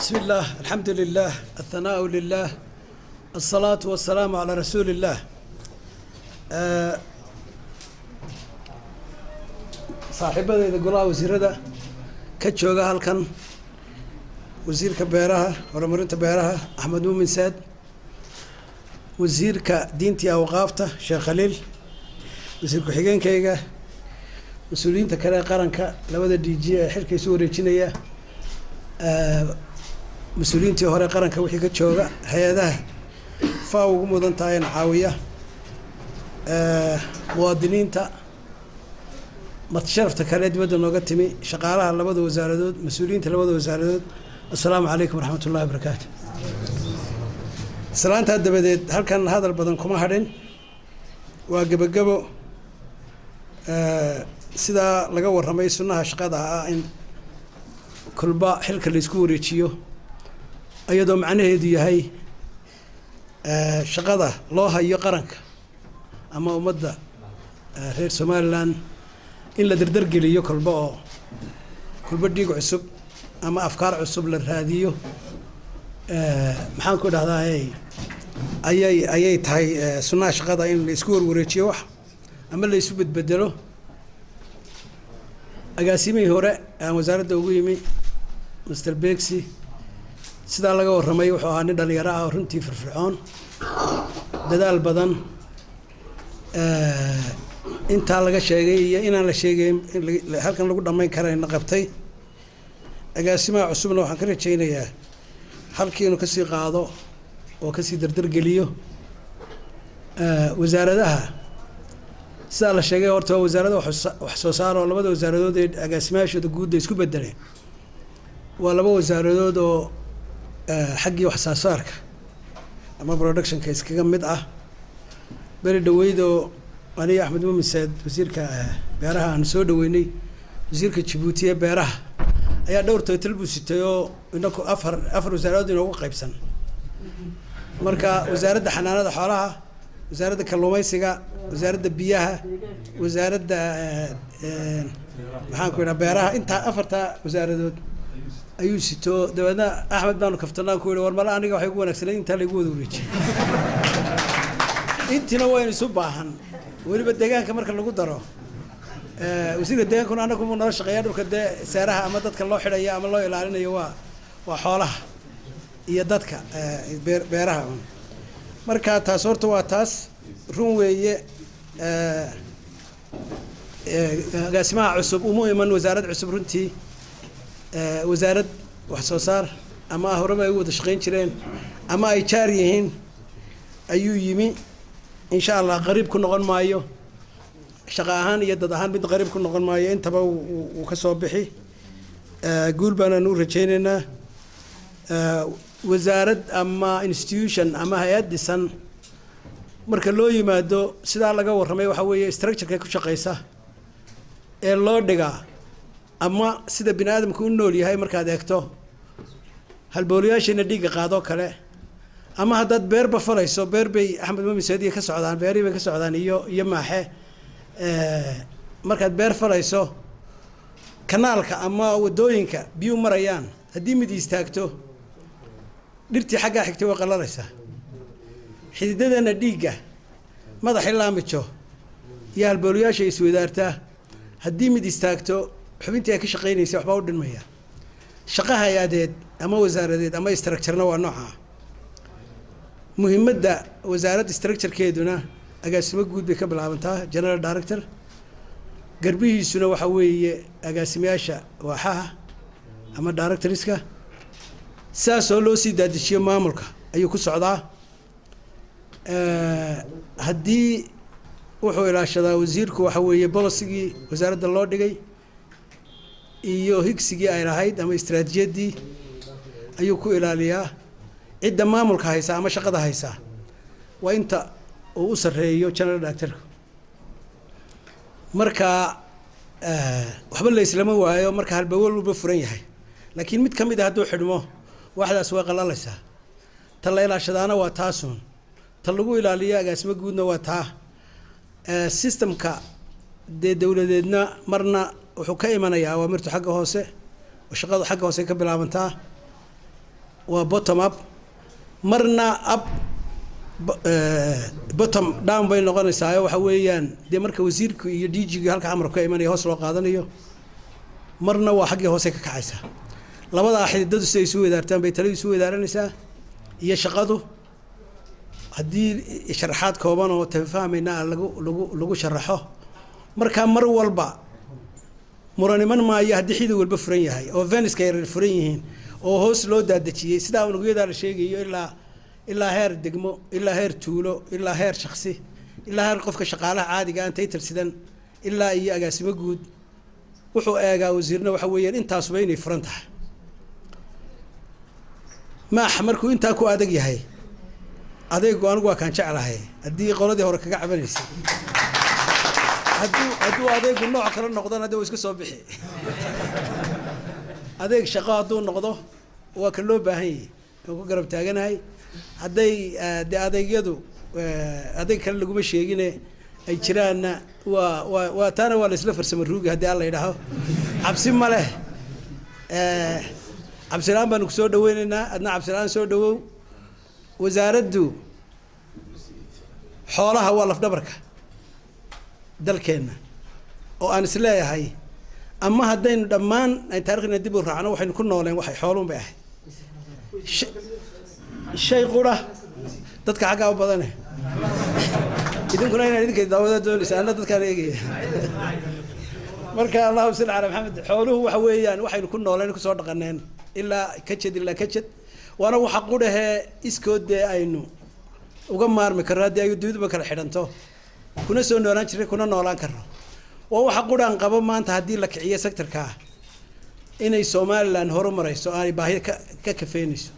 بسم الله الحمد لله الثناء لله الصلاة والسلام على رسول الله صاحبة إذا قلنا وزيرة كتشوجها هالكن وزير كبيرها ولا مرنت بيرها أحمد مؤمن ساد وزير كدينتي أوقافته شيخ خليل وزير كحجين كيجا مسؤولين تكلا قرنك لو دي جي حركة سوري تشينية مسؤولين تهوري قرنك وحي كتشوجا هذا فاو مدن تاين عاوية مواطنين تا ما تشرفت كلا دبنا نقطمي شغالها لبض وزارة مسؤولين تلبض وزارة السلام عليكم ورحمة الله وبركاته. سلامت هذا بديت هل كان هذا البدن كما هرين وجب سida laga warramay sunnaha shaqada ah in kulba xilka la isku wareejiyo ayadoo macnaheedu yahay shaqada loo hayo qaranka ama ummadda reer Somaliland in la dardar geliyo kulba dhiig cusub ama afkaar cusub la raadiyo maxaan ku dhahdaa ayay tahay sunnaha shaqada in la isku wareejiyo wax ama la isu bedbedelo agaasimihi hore aan wasaaradda ugu yimi Mr. Bexi sida laga warramay wuxuu ahaa nin dhalinyaro ah runtii firfircoon dadaal badan inta laga sheegay iyo inaan la sheegayn halkan lagu dhameyn karayna qabtay agaasimaha cusubna waxaan ka rajaynayaa halkii inuu ka sii qaado oo ka sii dardar geliyo wasaaradaha sida la sheegay horta wasaaradda wax soo saar oo labada wasaaradood ee agaasimayaashooda guud isku bedeleen waa laba wasaaradood oo xaggii wax soo saarka ama production ka iskaga mid ah bari dhaweydo aniga Axmed Muumin Saad wasiirka beeraha aan soo dhaweynay wasiirka Djibouti ee beeraha ayaa dhowr title buu sitay oo inaku afar wasaaradood inoogu qaybsan marka wasaaradda xanaanada xoolaha wasaaradda kalluumaysiga wasaaradda biyaha wasaaradda maxaan ku yiraahdaa beeraha inta afarta wasaaradood ayuu sito dabadna Axmed baan kaftanaan ku yiri war mala aniga waxay ugu wanaagsanay inta lagu wada wareejiyay intina waynu soo baahan waliba deegaanka marka lagu daro wasiirka deegaankuna anagu ma noo shaqeeyaa dhulka saaraha ama dadka loo xidhayo ama loo ilaalinayo waa xoolaha iyo dadka beeraha marka taas horta waa taas run weeye agaasimaha cusub uma iman wasaarad cusub runtii wasaarad wax soo saar ama horeba ay wada shaqeyn jireen ama ay jaar yihiin ayuu yimi insha Allah qariib ku noqon maayo shaqo ahaan iyo dad ahaan mid qariib ku noqon maayo intaba uu ka soo bixi guul baan u rajaynaynaa wasaarad ama institution ama hay'ad dhisan marka loo yimaado sida laga warramay waxa weeye structure-ka ku shaqeysa ee loo dhigaa ama sida bini'aadamku u nool yahay markaad eegto halbooliyaashina dhiiga qaado kale ama haddaad beerba falayso beer bay Axmed Muumin Saad ka socdaan beeri bay ka socdaan iyo maaxe markaad beer falayso kanaalka ama wadooyinka biyo marayaan haddii mid istaagto dhirtii xagga xigtay way qalalaysaa xididadana dhiiga madaxa laamijo iyo halbooliyaasha isweydaartaa haddii mid istaagto xubintii ay ka shaqeynaysaa waxba u dhinmaya shaqaha hay'adeed ama wasaaradeed ama structure-na waa nooca muhiimadda wasaaradda structure-keeduna agaasimo guud bay ka bilaabantaa general director garbihiisuna waxa weeye agaasimayaasha waaxaha ama directorska saas oo loo sii daadijiyo maamulka ayuu ku socdaa haddii wuxuu ilaashadaa wasiirku waxa weeye policy-gii wasaaradda loo dhigay iyo higsigii ay lahayd ama istiraatiijiyadii ayuu ku ilaaliyaa cidda maamulka haysa ama shaqada haysa waa inta uu u sareeyo general director marka waxba la islama waayo marka halbawal walba furan yahay laakiin mid kamid ah hadduu xidhmo waxdaas waa qalalaysaa ta la ilaashadaana waa taasuun ta lagu ilaaliyo agaasimo guudna waa taa systemka dawladeedna marna wuxuu ka imanayaa waa mirtu xagga hoose oo shaqadu xagga hoose ka bilaabantaa bottom up marna up bottom down bay noqonaysaa waxa weeyaan de marka wasiirku iyo DG-ga halka amarku ka imanaya hoos loo qaadanayo marna waa xaggii hoose ka kacaysa labada xididadu si ay isu wadaartaan bay talidu isu wadaaranaysaa iyo shaqadu haddii sharaxaad kooban oo tafahmayna lagu sharaxo marka mar walba muraniman maayo haddii xidid walba furan yahay oo Venice-ka yar furan yihiin oo hoos loo daadajiyay sida unugyada la sheegayo ilaa heer degmo ilaa heer tuulo ilaa heer shakhsi ilaa heer qofka shaqaalaha caadiga ah intay tirsidan ilaa iyo agaasimo guud wuxuu eegaa wasiirna waxa weeyaan intaasba inay furan tahay maax markuu intaa ku adag yahay adeegu anigu waa kaan jeclahay haddii qoladii hore kaga cabanaysay hadduu adeegu nooc kale noqdana dee iska soo bixi adeeg shaqo hadduu noqdo waa ka loo baahan yahay oo ku garab taaganahay hadday dee adeegyadu adeeg kale laguma sheegine ay jiraanna waa taana waa la isla farsamo ruugi haddii alla yidhaaho cabsi ma leh cabsilaan baanu ku soo dhaweynaynaa adna cabsilaan soo dhawow wasaaraddu xoolaha waa lafdhabarka dalkeenna oo aan isleeyahay ama haddaynu dhammaan ay taariikhna dib u raacno waxaynu ku nooleen waxay xooluun bay ahayd shay qura dadka xaggaa u badane idinkuna inaan idinka daawada doonaysa anna dadkaan eegaya marka allahuma salli calaa maxamed xooluhu waxa weeyaan waxaynu ku nooleen ku soo dhaqaneen ilaa kajad waana waxa qudhahee iskood dee aynu uga maarmi karro haddii ay duniduba kala xidhanto kuna soo noolaan jiray kuna noolaan karro waa waxa qudhaan qabo maanta haddii la kiciyo sectorkaa inay Somaliland horumarayso aanay baahi ka kafeynayso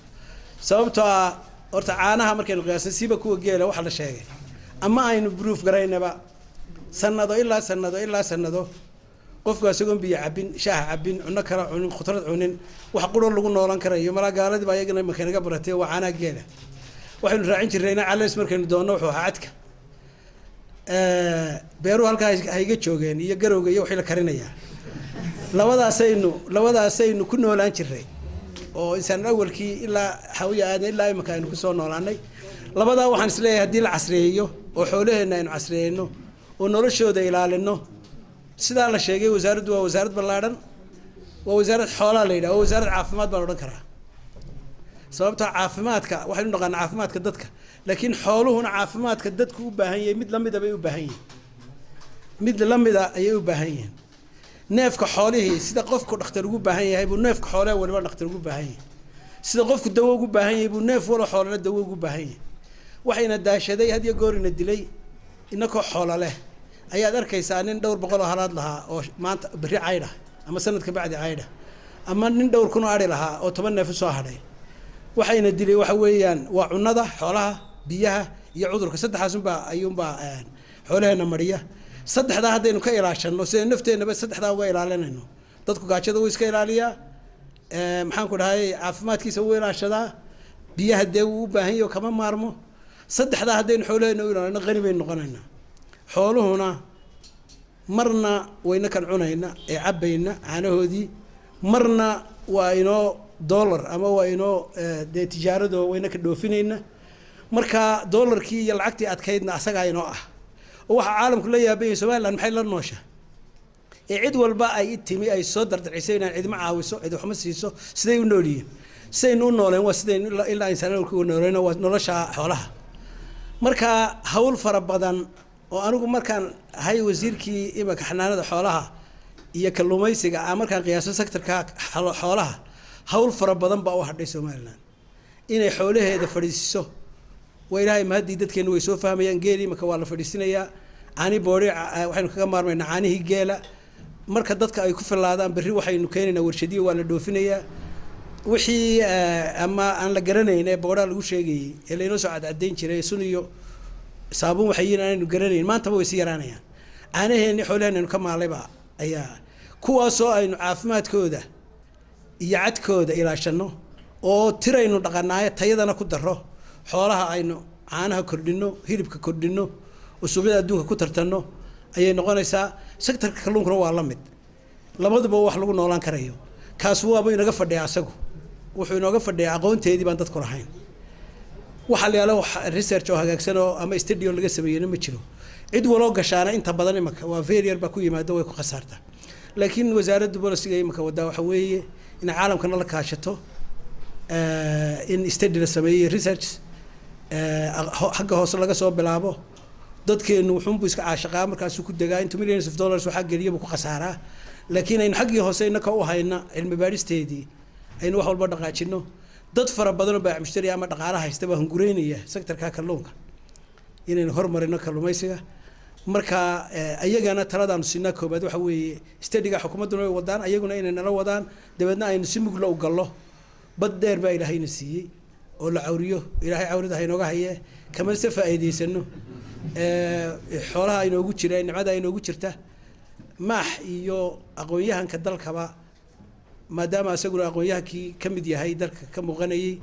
sababtoo ah horta caanaha markaynu qiyaasay siba kuwa geela waxa la sheegay ama aynu proof garaynaba sanado ilaa sanado qofku asagoon biyo cabin shaah cabin cunno kala cunin khudrad cunin wax quro lagu noolan karayo mala gaaladii baa iyagana makanaga baratay waa caanaha geela waxaynu raacin jirnay calays markaynu doonno wuxuu ahaa cadka beeruhu halkaa hayga joogeen iyo garowga iyo wixii la karinayaa labadaasaynu ku noolaan jirnay oo insaan awalkii ilaa xawiya aadan ilaa imika aynu ku soo noolaanay labadaa waxaan isleeyahay haddii la casriyeeyo oo xoolaheenna aynu casriyeeyno oo noloshooda ilaalino sidaa la sheegay wasaaraddu waa wasaarad ballaadhan waa wasaarad xoolaa la yidhaha waa wasaarad caafimaad baan odhan karaa sababtoo caafimaadka waxaynu naqaanaa caafimaadka dadka laakiin xooluhuna caafimaadka dadku u baahan yahay mid lamida bay u baahan yihiin mid lamida ayay u baahan yihiin neefka xoolihii sida qofku dhakhtar ugu baahan yahay buu neefka xoolaha waliba dhakhtar ugu baahan yahay sida qofku dawo ugu baahan yahay buu neef wala xoolana dawo ugu baahan yahay waxayna daashaday had iyo goor ina dilay inakoo xoola leh ayaad arkaysaa nin dhowr boqol oo halaad lahaa oo maanta berri caydha ama sanadka bacdi caydha ama nin dhowr kun oo adhi lahaa oo 10 neef soo hadhay waxayna dilay waxa weeyaan waa cunnada xoolaha biyaha iyo cudurka saddexaasunbaa ayuunbaa xoolaheena mariya saddexdaa haddaynu ka ilaashano sida nafteenaba saddexdaa uga ilaalinayno dadku gaajada wuu iska ilaaliyaa maxaan ku dhahay caafimaadkiisa wuu ilaashadaa biyaha dee wuu u baahan yahay kama maarmo saddexdaa haddaynu xoolaheena u ilaalino qani baynu noqonaynaa xooluhuna marna wayna kan cunayna ee cabbayna caanahoodii marna waa inoo dollar ama waa inoo dee tijaarado wayna ka dhoofinayna marka dollarkii iyo lacagtii adkaydna asagaa inoo ah oo waxa caalamku la yaabay Somaliland maxay la noosha ee cid walba ay timi ay soo dardarcisay inaan cid ma caawiso cid wax ma siiso siday u noolyihiin saynu u nooleen waa siday ilaa insaanku u nooleen waa nolosha xoolaha marka hawl fara badan oo anigu markaan hay wasiirkii imaka xanaanada xoolaha iyo kalluumaysiga markaan qiyaaso sectorka xoolaha hawl fara badan baa u hadhay Somaliland inay xoolaheeda fadhiiso way ilaahay mahadii dadkeenu way soo fahmayaan geeli imaka waa la fadhiisinayaa caani boori waxaynu kaga maarmaynaa caanihii geela marka dadka ay ku filaadaan berri waxaynu keenaynaa warshadiyo waa la dhoofinayaa wixii ama aan la garanayn ee boodhaa lagu sheegayay ee laynoo soo cadcadeyn jiray sun iyo saabuun waxay yihiin aanaynu garanayn maantaba way sii yaraanayaan caanaheenni xoolaheenaynu ka maalayba ayaa kuwaasoo aynu caafimaadkooda iyo cadkooda ilaashano oo tiraynu dhaqanaayo tayadana ku daro xoolaha aynu caanaha kordhino hilibka kordhino oo suuqyada adduunka ku tartanno ayay noqonaysaa sectorka kalluunkuna waa la mid labaduba wax lagu noolaan karayo kaas waaba inaga fadhiya asagu wuxuu inooga fadhiyaa aqoonteedii baan dadku lahayn waxa la yiraahdo research oo hagaagsan oo ama study laga sameeyay ma jiro cid waloo gashaana inta badan imaka waa failure ba ku yimaado way ku khasaarta laakiin wasaaradda bolisiga imaka wada waxa weeye in caalamkana la kaashato in study la sameeyay research xagga hoose laga soo bilaabo dadkeenu wuxuu buu iska caashaqaa markaas ku dagaa inta millions of dollars waxa galiyo ku khasaaraa laakiin aynu xaggii hoose inaka u hayna cilmi baaristeedii aynu wax walba dhaqaajino dad fara badan oo baac mushtari ama dhaqaalaha haysta baa hungureynaya sektorka kalluunka inaynu horumarino kalluumaysiga marka ayagana taladaan siinaa koobaad waxa weeye study-ga xukuumaduna way wadaan ayaguna inay nala wadaan dabeedna aynu si mug loo gallo bad dheer baa ilaahayna siiyey oo la cawriyo ilaahay cawrida ha inooga haye kama se faa'iideysano xoolaha inoogu jira nimcada inoogu jirta maax iyo aqoon-yahanka dalkaba maadaama asaguna aqoon-yahankii ka mid yahay dalka ka muuqanayay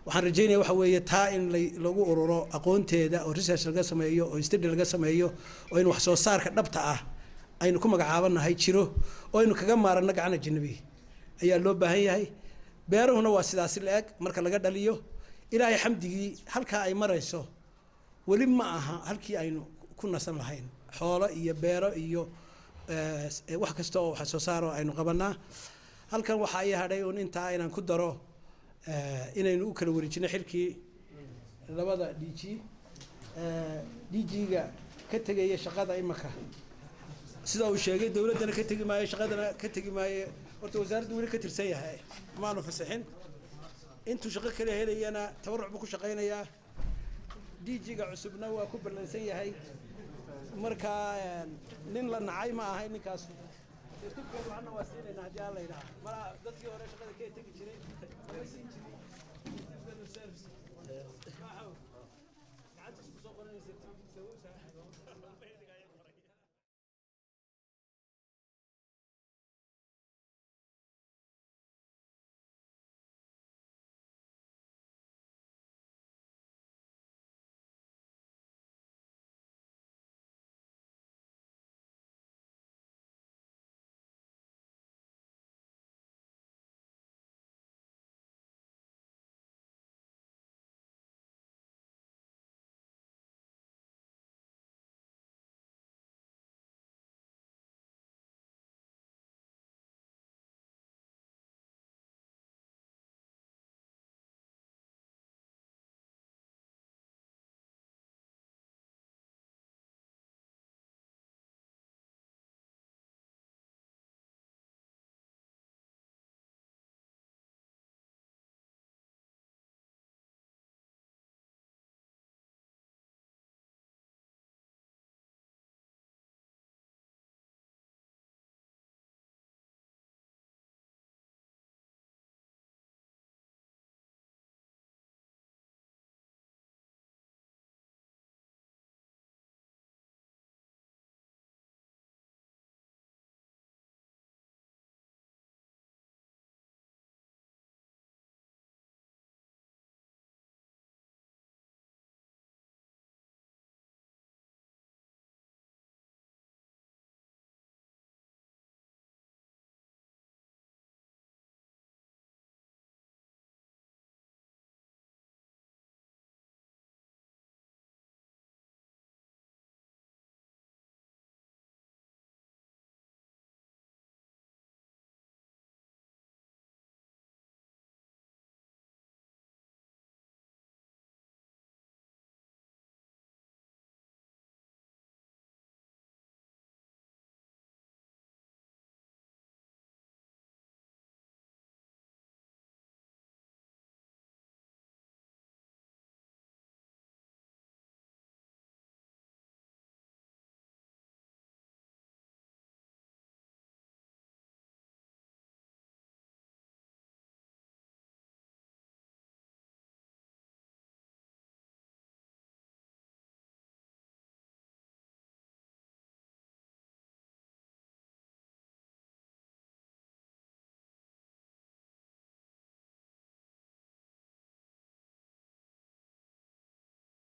waxaan rajaynayaa waxa weeye taa in lagu ururo aqoonteeda oo research laga sameeyo oo study laga sameeyo oo in wax soo saarka dhabta ah aynu ku magacaabanahay jiro oo aynu kaga maarano gacan ajnabi ayaa loo baahan yahay beeruhuna waa sidaas leeg marka laga dhaliyo ilaahay xamdigii halka ay marayso wali ma aha halkii aynu ku nasan lahayn xoolo iyo beero iyo wax kasta oo wax soo saaro aynu qabanaa halkan waxa ay hadhay oo inta inaan ku daro inaynu u kala wareejino xilkii labada DG-ga ka tagay shaqada imaka sida uu sheegay dawladana ka tagi maayo shaqadana ka tagi maayo horta wasaaraddu wali ka tirsan yahay maanu fasaxin intuu shaqo kale helayana tabarruc buu ku shaqeynayaa DG-ga cusubna waa ku ballansan yahay marka nin la nacay ma aha ninkaas dadkii hore shaqada ka tagi jiray